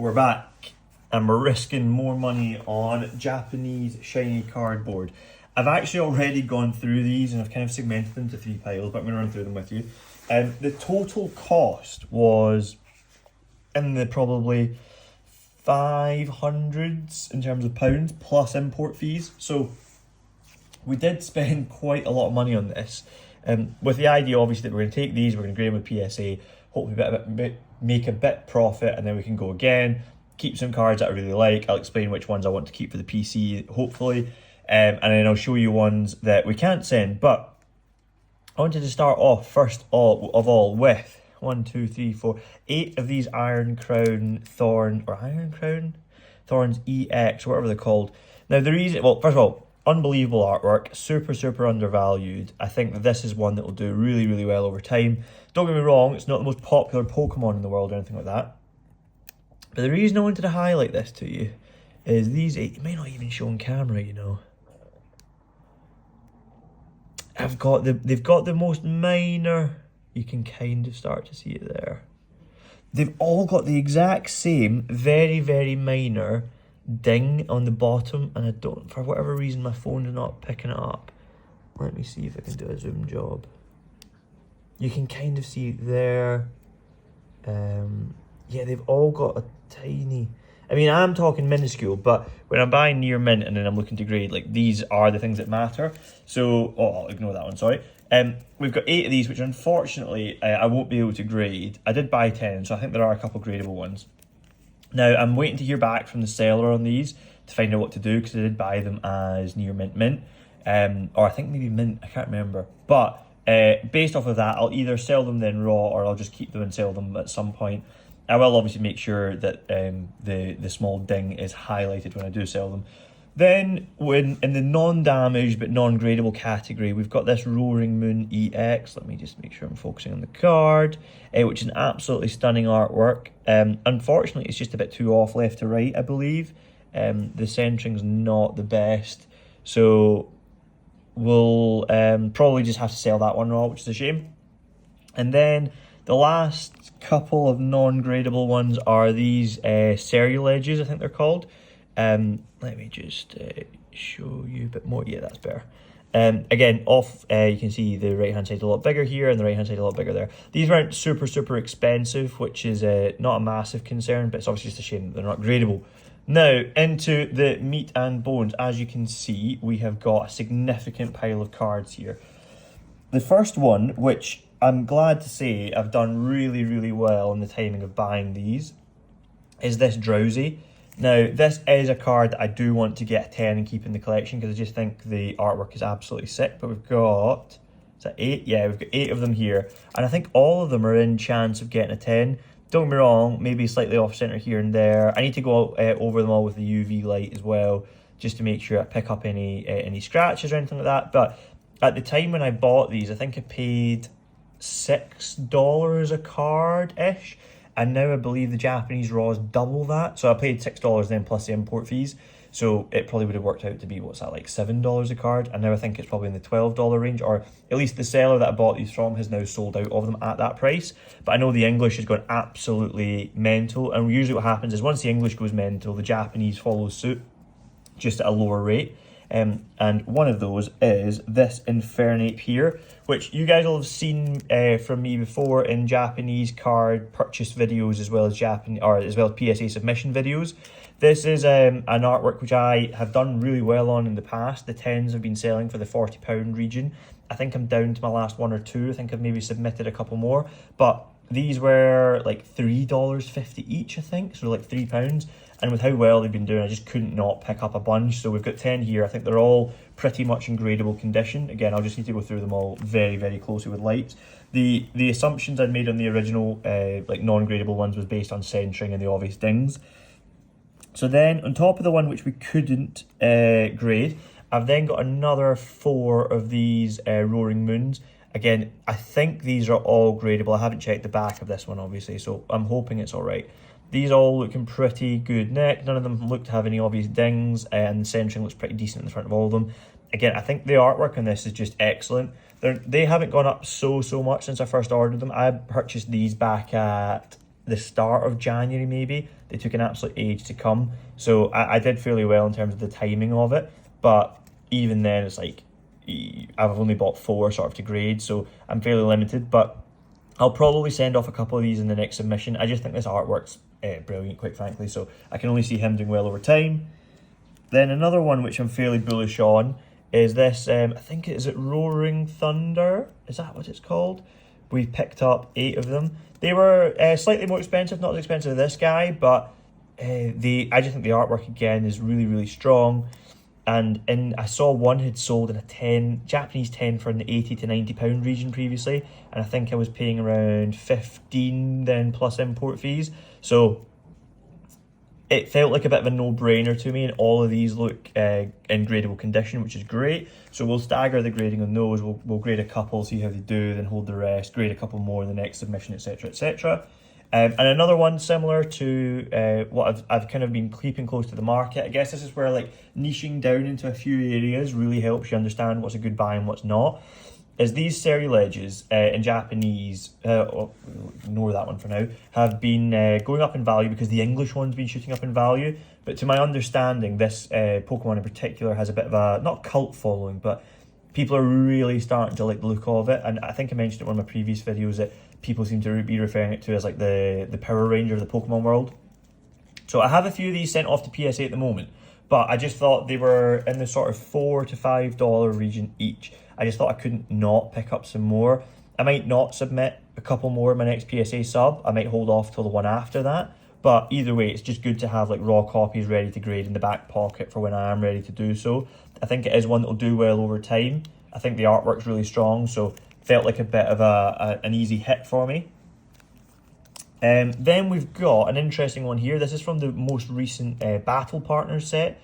we're back and we're risking more money on Japanese shiny cardboard. I've actually already gone through these and I've kind of segmented them to 3 piles, but I'm going to run through them with you. The total cost was in the probably 500s in terms of pounds plus import fees. So we did spend quite a lot of money on this, with the idea obviously that we're going to take these, we're going to grade them with PSA, hopefully make a bit profit, and then we can go again, keep some cards that I really like. I'll explain which ones I want to keep for the PC hopefully, and then I'll show you ones that we can't send. But I wanted to start off first of all with 1, 2, 3, 4, 8 of these Iron Crown Thorns EX, whatever they're called. Now the reason, well, first of all, unbelievable artwork, super undervalued. I think that this is one that will do really well over time. Don't get me wrong, it's not the most popular Pokemon in the world or anything like that. But the reason I wanted to highlight this to you is these 8, it may not even show on camera, you know. They've got the most minor, you can kind of start to see it there. They've all got the exact same very minor ding on the bottom, and I don't, for whatever reason my phone's not picking it up. Let me see if I can do a zoom job. You can kind of see it there. Yeah, they've all got a tiny, I mean, I'm talking minuscule, but when I'm buying near mint and then I'm looking to grade, like, these are the things that matter. So, I'll ignore that one, sorry. We've got 8 of these, which unfortunately I won't be able to grade. I did buy 10, so I think there are a couple gradable ones. Now, I'm waiting to hear back from the seller on these to find out what to do, because I did buy them as near mint. Or I think maybe mint, I can't remember. But based off of that, I'll either sell them then raw, or I'll just keep them and sell them at some point. I will obviously make sure that the small ding is highlighted when I do sell them. Then, when in the non-damaged but non-gradable category, we've got this Roaring Moon EX. Let me just make sure I'm focusing on the card, which is an absolutely stunning artwork. Unfortunately, it's just a bit too off left to right, I believe. The centering's not the best, so we'll probably just have to sell that one raw, which is a shame. And then the last couple of non-gradable ones are these Cereal Edges, I think they're called. Let me just show you a bit more. Yeah, that's better. Again, off, you can see the right-hand side a lot bigger here and the right-hand side a lot bigger there. These weren't super expensive, which is not a massive concern, but it's obviously just a shame that they're not gradable. Now, into the meat and bones. As you can see, we have got a significant pile of cards here. The first one, which I'm glad to say I've done really well in the timing of buying these, is this Drowsy. Now, this is a card that I do want to get a 10 and keep in the collection, because I just think the artwork is absolutely sick. But we've got, is that 8? Yeah, we've got 8 of them here. And I think all of them are in chance of getting a 10. Don't get me wrong, maybe slightly off-center here and there. I need to go over them all with the UV light as well, just to make sure I pick up any scratches or anything like that. But at the time when I bought these, I think I paid $6 a card-ish. And now I believe the Japanese raw is double that. So I paid $6 then plus the import fees. So it probably would have worked out to be, what's that, like $7 a card? And now I think it's probably in the $12 range, or at least the seller that I bought these from has now sold out of them at that price. But I know the English has gone absolutely mental. And usually what happens is once the English goes mental, the Japanese follows suit, just at a lower rate. And one of those is this Infernape here, which you guys will have seen from me before in Japanese card purchase videos, as well as PSA submission videos. This is an artwork which I have done really well on in the past. The 10s have been selling for the £40 region. I think I'm down to my last 1 or 2. I think I've maybe submitted a couple more, but these were like $3.50 each, I think, so like £3. And with how well they've been doing, I just couldn't not pick up a bunch. So we've got 10 here. I think they're all pretty much in gradable condition. Again, I'll just need to go through them all very closely with lights. The assumptions I'd made on the original like non-gradable ones was based on centering and the obvious dings. So then on top of the one which we couldn't grade, I've then got another 4 of these Roaring Moons. Again, I think these are all gradable. I haven't checked the back of this one, obviously, so I'm hoping it's all right. These all looking pretty good neck. None of them look to have any obvious dings, and the centering looks pretty decent in the front of all of them. Again, I think the artwork on this is just excellent. They haven't gone up so much since I first ordered them. I purchased these back at the start of January maybe. They took an absolute age to come. So I did fairly well in terms of the timing of it. But even then, it's like, I've only bought 4 sort of to grade, so I'm fairly limited. But I'll probably send off a couple of these in the next submission. I just think this artwork's brilliant, quite frankly. So I can only see him doing well over time. Then another one which I'm fairly bullish on is this, I think is it Roaring Thunder? Is that what it's called? We picked up 8 of them. They were slightly more expensive, not as expensive as this guy, but I just think the artwork again is really, really strong. And I saw one had sold in a Japanese 10 for an 80 to 90 pound region previously, and I think I was paying around 15 then plus import fees. So it felt like a bit of a no-brainer to me, and all of these look in gradable condition, which is great. So we'll stagger the grading on those. We'll grade a couple, see how they do, then hold the rest, grade a couple more in the next submission, etc., etc. And another one similar to what I've kind of been keeping close to the market. I guess this is where like niching down into a few areas really helps you understand what's a good buy and what's not. Is these Seriledges in Japanese, ignore that one for now, have been going up in value because the English one's been shooting up in value. But to my understanding, this Pokemon in particular has a bit of a, not cult following, but people are really starting to like the look of it. And I think I mentioned it in one of my previous videos that people seem to be referring it to as like the Power Ranger of the Pokemon world. So I have a few of these sent off to PSA at the moment, but I just thought they were in the sort of $4 to $5 region each. I just thought I couldn't not pick up some more. I might not submit a couple more in my next PSA sub. I might hold off till the one after that. But either way, it's just good to have like raw copies ready to grade in the back pocket for when I am ready to do so. I think it is one that will do well over time. I think the artwork's really strong, so felt like a bit of an easy hit for me. Then we've got an interesting one here. This is from the most recent Battle Partners set,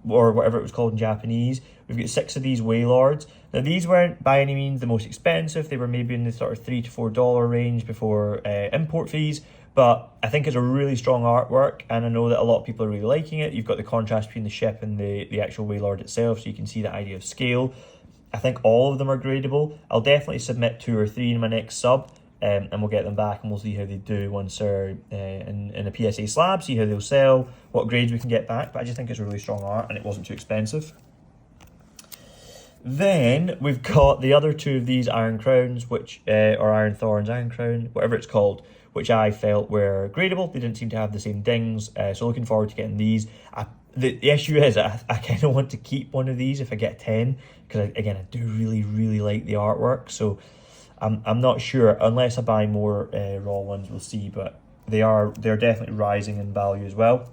or whatever it was called in Japanese. We've got 6 of these Wailords. Now these weren't by any means the most expensive. They were maybe in the sort of $3 to $4 range before import fees. But I think it's a really strong artwork, and I know that a lot of people are really liking it. You've got the contrast between the ship and the actual Wailord itself, so you can see the idea of scale. I think all of them are gradable. I'll definitely submit 2 or 3 in my next sub, and we'll get them back and we'll see how they do once they're in a PSA slab, see how they'll sell, what grades we can get back. But I just think it's a really strong art and it wasn't too expensive. Then we've got the other 2 of these Iron Crowns, which or Iron Thorns, Iron Crown, whatever it's called, which I felt were gradable. They didn't seem to have the same dings, so looking forward to getting these. The issue is I kind of want to keep one of these if I get 10, because again I do really, really like the artwork. So I'm not sure, unless I buy more raw ones, we'll see. But they're definitely rising in value as well.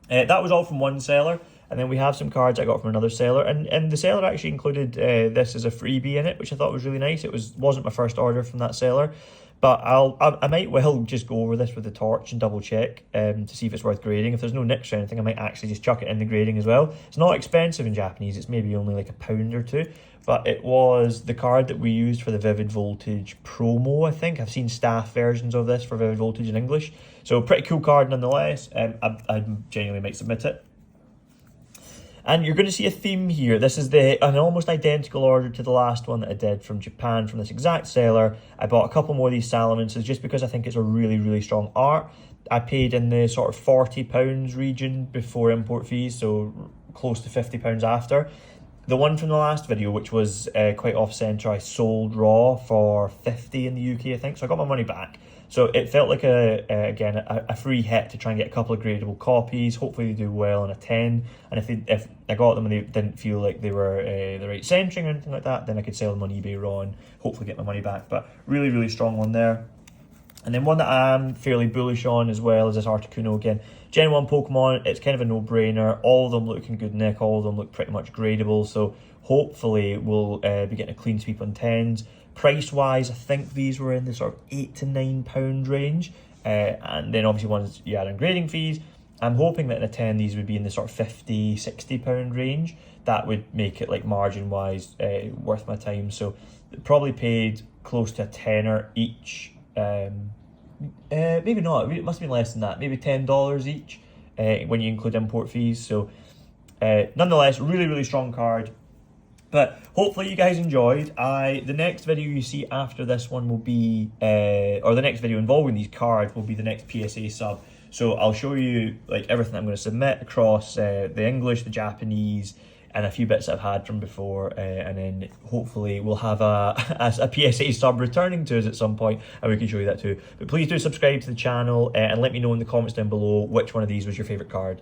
That was all from one seller, and then we have some cards I got from another seller, and the seller actually included this as a freebie in it, which I thought was really nice. It wasn't my first order from that seller, but I might well just go over this with the torch and double check to see if it's worth grading. If there's no nicks or anything, I might actually just chuck it in the grading as well. It's not expensive in Japanese, it's maybe only like £1 or £2, but it was the card that we used for the Vivid Voltage promo, I think. I've seen staff versions of this for Vivid Voltage in English, so pretty cool card nonetheless. I genuinely might submit it. And you're going to see a theme here. This is an almost identical order to the last one that I did from Japan from this exact seller. I bought a couple more of these Salamances just because I think it's a really, really strong art. I paid in the sort of £40 region before import fees, so close to £50 after. The one from the last video, which was quite off-centre, I sold raw for $50 in the UK, I think, so I got my money back. So it felt like, again, a free hit to try and get a couple of gradable copies. Hopefully they do well on a 10. And if I got them and they didn't feel like they were the right centering or anything like that, then I could sell them on eBay raw and hopefully get my money back. But really, really strong one there. And then one that I'm fairly bullish on as well is this Articuno again. Gen 1 Pokemon, it's kind of a no-brainer. All of them look in good nick. All of them look pretty much gradable. So hopefully we'll be getting a clean sweep on 10s. Price-wise, I think these were in the sort of £8 to £9 range. And then obviously once you add in grading fees, I'm hoping that in a 10 these would be in the sort of £50, £60 range. That would make it like margin-wise worth my time. So probably paid close to a tenner each. Maybe not, it must have been less than that, maybe $10 each when you include import fees. So nonetheless, really, really strong card. But hopefully you guys enjoyed. The next video you see after this one will be, or the next video involving these cards will be the next PSA sub. So I'll show you like everything I'm going to submit across the English, the Japanese, and a few bits I've had from before, and then hopefully we'll have a PSA sub returning to us at some point, and we can show you that too. But please do subscribe to the channel, and let me know in the comments down below which one of these was your favourite card.